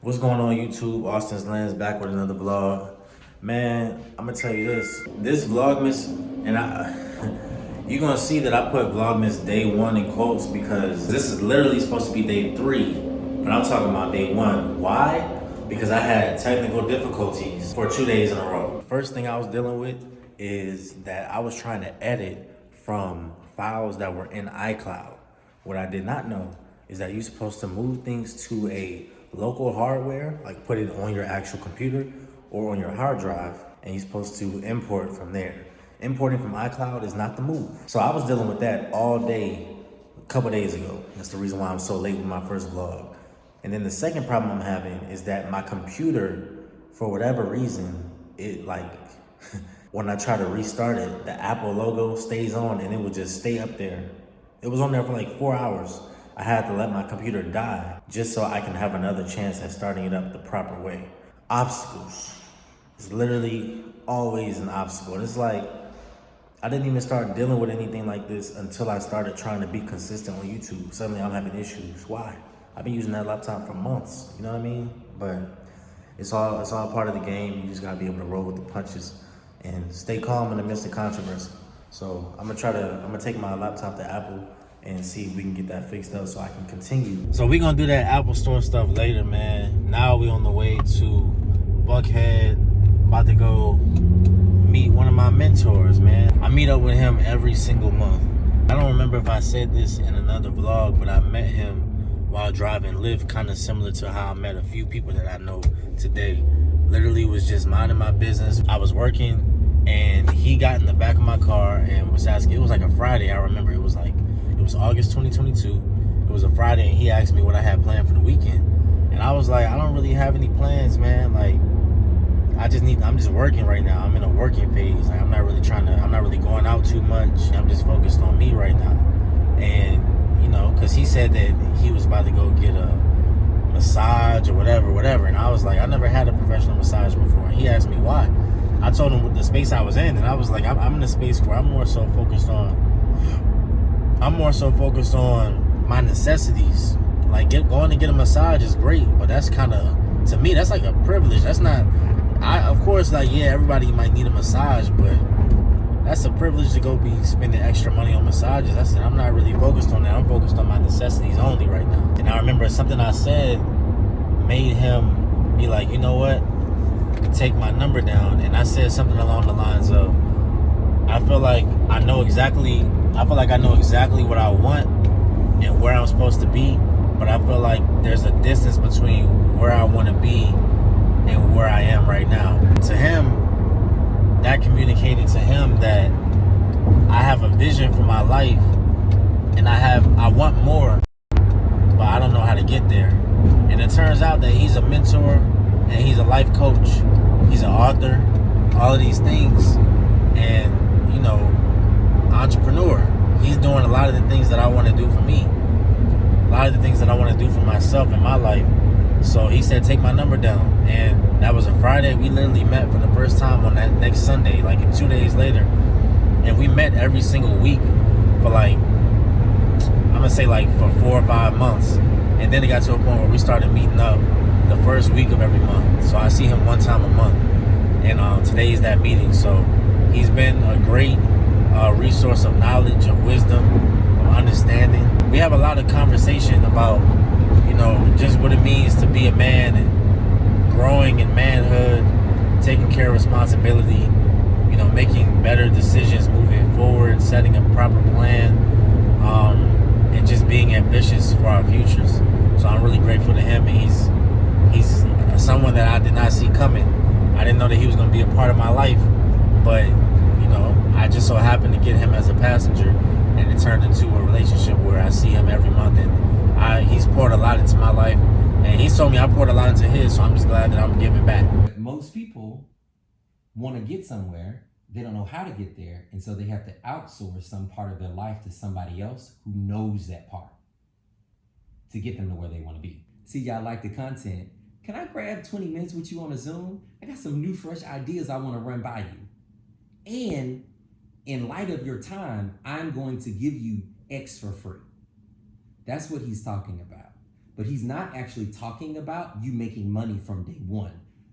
What's going on YouTube? Austin's Lens back with another vlog. Man, I'm gonna tell you this Vlogmas, and you're gonna see that I put Vlogmas day 1 in quotes because this is literally supposed to be day 3, but I'm talking about day 1. Why? Because I had technical difficulties for 2 days in a row. First thing I was dealing with is that I was trying to edit from files that were in iCloud. What I did not know is that you're supposed to move things to a local hardware, like put it on your actual computer or on your hard drive, and you're supposed to import from there. Importing from iCloud is not the move. So I was dealing with that all day a couple days ago. That's the reason why I'm so late with my first vlog. And then the second problem I'm having is that my computer, for whatever reason, it like, when I try to restart it, the Apple logo stays on and it would just stay up there. It was on there for like 4 hours. I had to let my computer die just so I can have another chance at starting it up the proper way. Obstacles. It's literally always an obstacle. And it's like, I didn't even start dealing with anything like this until I started trying to be consistent on YouTube. Suddenly I'm having issues. Why? I've been using that laptop for months, you know what I mean? But it's all part of the game. You just gotta be able to roll with the punches and stay calm in the midst of controversy. So I'm gonna take my laptop to Apple and see if we can get that fixed up so I can continue. So we're gonna do that Apple Store stuff later, man. Now we on the way to Buckhead, about to go meet one of my mentors, man. I meet up with him every single month. I don't remember if I said this in another vlog, but I met him while driving Lyft, kind of similar to how I met a few people that I know today. Literally was just minding my business. I was working and he got in the back of my car and was asking, it was like a Friday, I remember. It was August 2022. It was a Friday and he asked me what I had planned for the weekend. And I was like, I don't really have any plans, man. Like, I'm just working right now. I'm in a working phase. Like, I'm not really going out too much. I'm just focused on me right now. And, you know, cause he said that he was about to go get a massage or whatever. And I was like, I never had a professional massage before. And he asked me why. I told him what the space I was in, and I was like, I'm in a space where I'm more so focused on my necessities. Like going to get a massage is great, but that's kind of, to me, that's like a privilege. That's not, of course, like, yeah, everybody might need a massage, but that's a privilege to go be spending extra money on massages. I said, I'm not really focused on that. I'm focused on my necessities only right now. And I remember something I said made him be like, you know what? Take my number down. And I said something along the lines of, I feel like I know exactly what I want and where I'm supposed to be, but I feel like there's a distance between where I want to be and where I am right now. To him, that communicated to him that I have a vision for my life and I want more, but I don't know how to get there. And it turns out that he's a mentor and he's a life coach, he's an author, all of these things, and, you know, entrepreneur. He's doing a lot of the things that I want to do for me, a lot of the things that I want to do for myself in my life. So he said, take my number down. And that was a Friday. We literally met for the first time on that next Sunday, like 2 days later. And we met every single week for like, I'm gonna say like for 4 or 5 months. And then it got to a point where we started meeting up the first week of every month. So I see him one time a month. And today is that meeting. So he's been a great resource of knowledge, of wisdom, of understanding. We have a lot of conversation about, you know, just what it means to be a man and growing in manhood, taking care of responsibility, you know, making better decisions moving forward, setting a proper plan, and just being ambitious for our futures. So I'm really grateful to him, and he's someone that I did not see coming. I didn't know that he was going to be a part of my life, but, you know, I just so happened to get him as a passenger, and it turned into a relationship where I see him every month, and he's poured a lot into my life, and he's told me I poured a lot into his, so I'm just glad that I'm giving back. Most people want to get somewhere, they don't know how to get there, and so they have to outsource some part of their life to somebody else who knows that part to get them to where they want to be. See, y'all like the content. Can I grab 20 minutes with you on a Zoom? I got some new, fresh ideas I want to run by you. And in light of your time, I'm going to give you X for free. That's what he's talking about. But he's not actually talking about you making money from day one.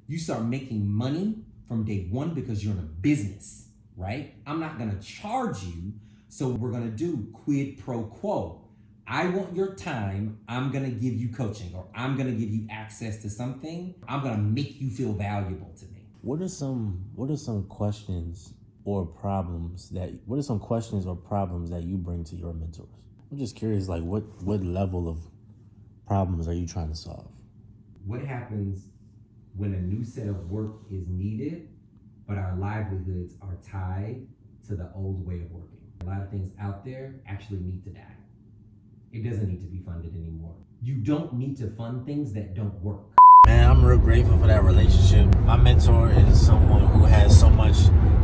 You start making money from day one because you're in a business, right? I'm not gonna charge you, so we're gonna do quid pro quo. I want your time, I'm gonna give you coaching, or I'm gonna give you access to something. I'm gonna make you feel valuable to me. What are some questions or problems that you bring to your mentors? I'm just curious, like what level of problems are you trying to solve? What happens when a new set of work is needed, but our livelihoods are tied to the old way of working? A lot of things out there actually need to die. It doesn't need to be funded anymore. You don't need to fund things that don't work. Man, I'm real grateful for that relationship. My mentor is someone who has so much,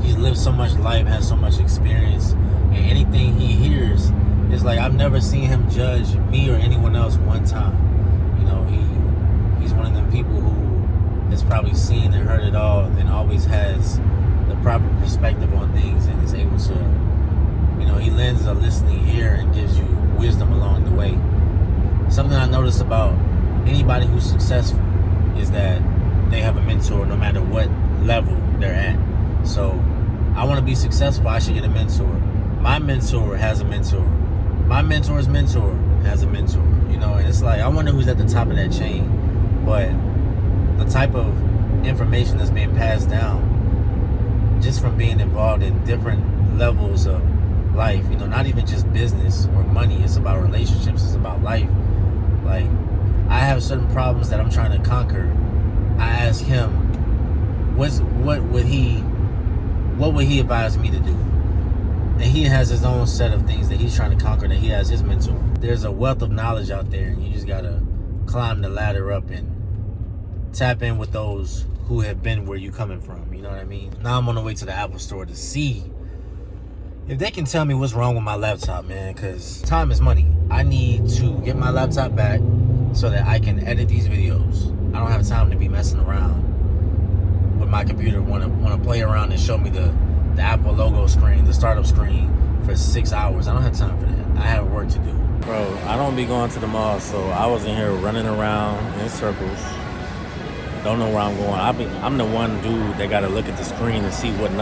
he's lived so much life, has so much experience, and anything he hears is like, I've never seen him judge me or anyone else one time. You know, he's one of them people who has probably seen and heard it all and always has the proper perspective on things and is able to, you know, he lends a listening ear and gives you wisdom along the way. Something I notice about anybody who's successful is that they have a mentor no matter what level they're at. So I want to be successful, I should get a mentor. My mentor has a mentor. My mentor's mentor has a mentor. You know, and it's like, I wonder who's at the top of that chain. But the type of information that's being passed down just from being involved in different levels of life, you know, not even just business or money, it's about relationships, it's about life. Like, I have certain problems that I'm trying to conquer. I ask him, what would he advise me to do? And he has his own set of things that he's trying to conquer, that he has his mentor. There's a wealth of knowledge out there, and you just gotta climb the ladder up and tap in with those who have been where you coming from, you know what I mean? Now I'm on the way to the Apple store to see if they can tell me what's wrong with my laptop, man, because time is money. I need to get my laptop back so that I can edit these videos. I don't have time to be messing around with my computer, want to play around and show me the Apple logo screen, the startup screen for 6 hours. I don't have time for that. I have work to do. Bro, I don't be going to the mall, so I was in here running around in circles. Don't know where I'm going. I'm the one dude that got to look at the screen and see what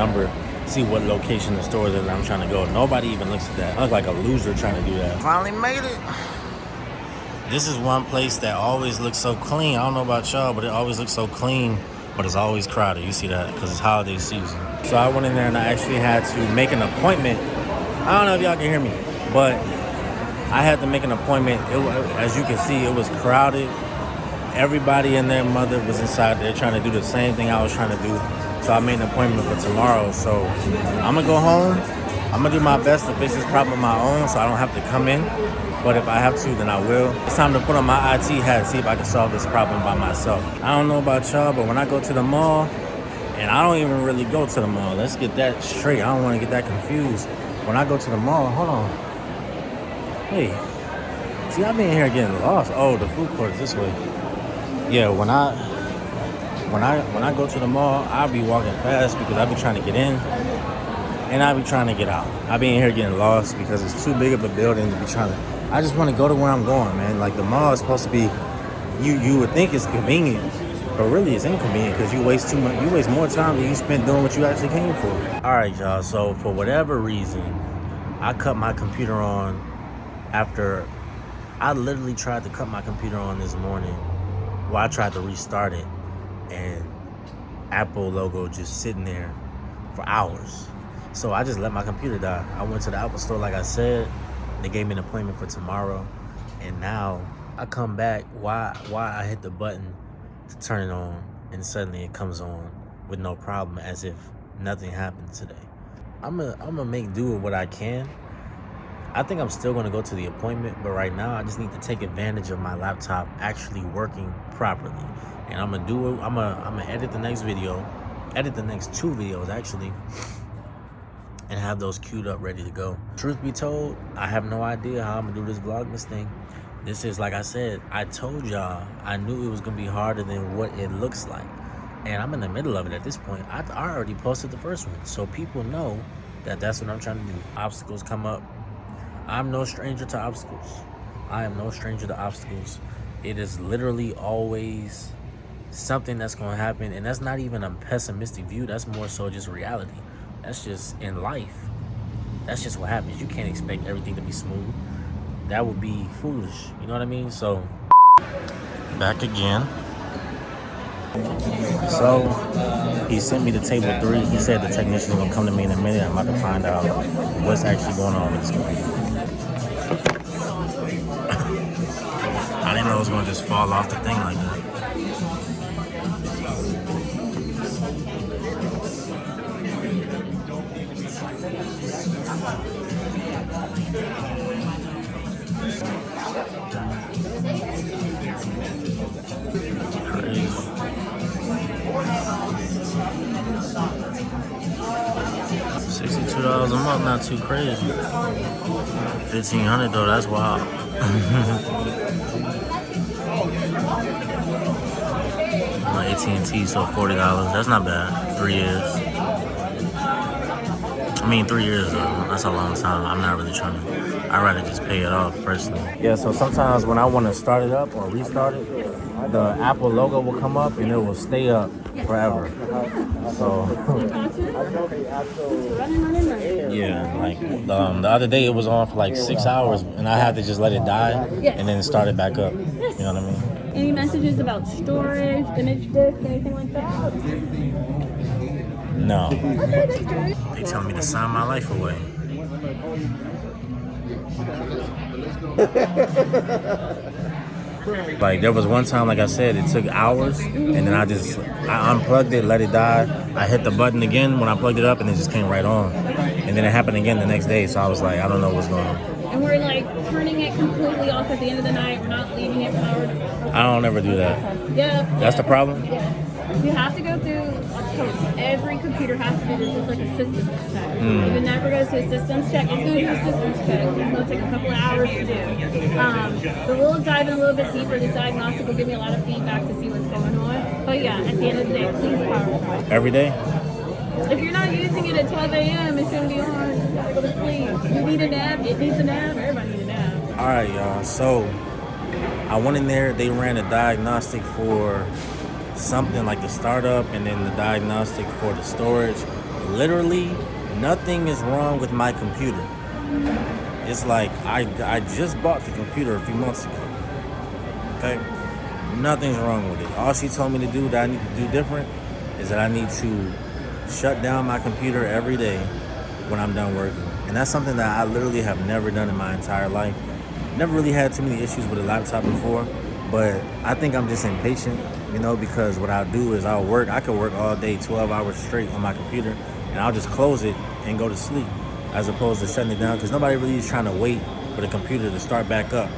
location the store is that I'm trying to go. Nobody even looks at that. I look like a loser trying to do that. Finally made it. This is one place that always looks so clean. I don't know about y'all, but it always looks so clean, but it's always crowded. You see that? Because it's holiday season. So I went in there and I actually had to make an appointment. I don't know if y'all can hear me, but I had to make an appointment. As you can see, it was crowded. Everybody and their mother was inside there trying to do the same thing I was trying to do. So I made an appointment for tomorrow. So I'm gonna go home. I'm gonna do my best to fix this problem on my own so I don't have to come in. But if I have to, then I will. It's time to put on my IT hat and see if I can solve this problem by myself. I don't know about y'all, but when I go to the mall, and I don't even really go to the mall. Let's get that straight. I don't want to get that confused. When I go to the mall, hold on. Hey, see, I've been here getting lost. Oh, the food court is this way. Yeah, when I go to the mall, I'll be walking fast because I'll be trying to get in and I'll be trying to get out. I'll be in here getting lost because it's too big of a building to be trying to. I just want to go to where I'm going, man. Like, the mall is supposed to be, you would think it's convenient, but really it's inconvenient because you waste too much. You waste more time than you spent doing what you actually came for. All right, y'all. So for whatever reason, I cut my computer on after I literally tried to cut my computer on this morning. Well, I tried to restart it, and Apple logo just sitting there for hours. So I just let my computer die. I went to the Apple store, like I said. They gave me an appointment for tomorrow, and now I come back. Why I hit the button to turn it on, and suddenly it comes on with no problem, as if nothing happened today. I'm gonna make do with what I can. I think I'm still gonna go to the appointment, but right now I just need to take advantage of my laptop actually working properly. And I'm gonna do it. I'm gonna edit the next video, edit the next 2 videos actually, and have those queued up ready to go. Truth be told, I have no idea how I'm gonna do this Vlogmas thing. This is, like I said, I told y'all I knew it was gonna be harder than what it looks like. And I'm in the middle of it at this point. I already posted the first one, so people know that that's what I'm trying to do. Obstacles come up. I'm no stranger to obstacles. I am no stranger to obstacles. it is literally always something that's going to happen. And that's not even a pessimistic view. That's more so just reality. That's just in life. That's just what happens. You can't expect everything to be smooth. That would be foolish. You know what I mean? So, back again. So, he sent me to table 3. He said the technician's going to come to me in a minute. I'm about to find out what's actually going on with this computer. I didn't know it was going to just fall off the thing like that. Crazy. $62 a month, not too crazy. $1,500 though, that's wild. My AT&T, so $40. That's not bad. 3 years. I mean, 3 years though. That's a long time. I'm not really trying to. I'd rather just pay it off personally. Yeah, so sometimes when I want to start it up or restart it, the Apple logo will come up and it will stay up forever. So yeah, like the other day it was on for like 6 hours and I had to just let it die and then start it back up. You know what I mean? Any messages about storage, image disk, anything like that? No. Okay, that's good. They telling me to sign my life away. Like there was one time, like I said, it took hours, and then I unplugged it, let it die. I hit the button again when I plugged it up, and it just came right on. And then it happened again the next day, so I was like, I don't know what's going on. And we're like turning it completely off at the end of the night. We're not leaving it powered. I don't ever do that. Yeah. That's the problem? Yeah. You have to go through every computer has to do this. It's like a systems check. If it never goes to a systems check, it's going to do a systems check. It's going to take a couple of hours to do. But we'll dive in a little bit deeper. The diagnostic will give me a lot of feedback to see what's going on. But yeah, at the end of the day, please power it. Every day? If you're not using it at 12 a.m., it shouldn't be on. You gotta go to sleep. You need a nap. It needs a nap. Everybody needs a nap. All right, y'all. So I went in there. They ran a diagnostic for something like the startup and then the diagnostic for the storage. Literally nothing is wrong with my computer. It's like I just bought the computer a few months ago. Okay, nothing's wrong with it. All she told me to do that I need to do different is that I need to shut down my computer every day when I'm done working. And that's something that I literally have never done in my entire life. Never really had too many issues with a laptop before, but I think I'm just impatient, you know, because what I'll do is I could work all day, 12 hours straight on my computer, and I'll just close it and go to sleep, as opposed to shutting it down, because nobody really is trying to wait for the computer to start back up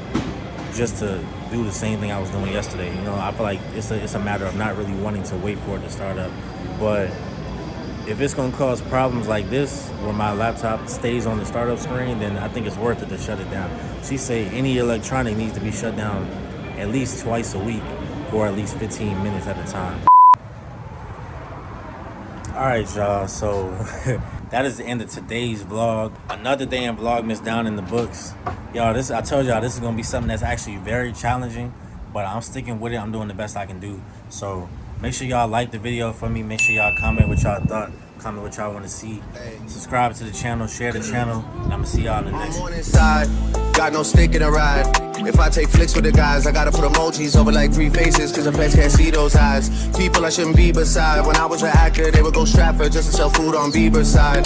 just to do the same thing I was doing yesterday. You know, I feel like it's a matter of not really wanting to wait for it to start up. But if it's gonna cause problems like this, where my laptop stays on the startup screen, then I think it's worth it to shut it down. She say any electronic needs to be shut down at least twice a week for at least 15 minutes at a time. All right, y'all, so that is the end of today's vlog. Another day in Vlogmas down in the books. Y'all, I told y'all this is gonna be something that's actually very challenging, but I'm sticking with it. I'm doing the best I can do. So make sure y'all like the video for me. Make sure y'all comment what y'all thought. Comment what y'all want to see. Subscribe to the channel, share the channel, and I'm gonna see y'all in the next one. Got no stick in a ride. If I take flicks with the guys, I gotta put emojis over like 3 faces, cause the feds can't see those eyes. People I shouldn't be beside. When I was an actor, they would go Stratford just to sell food on Bieber's side.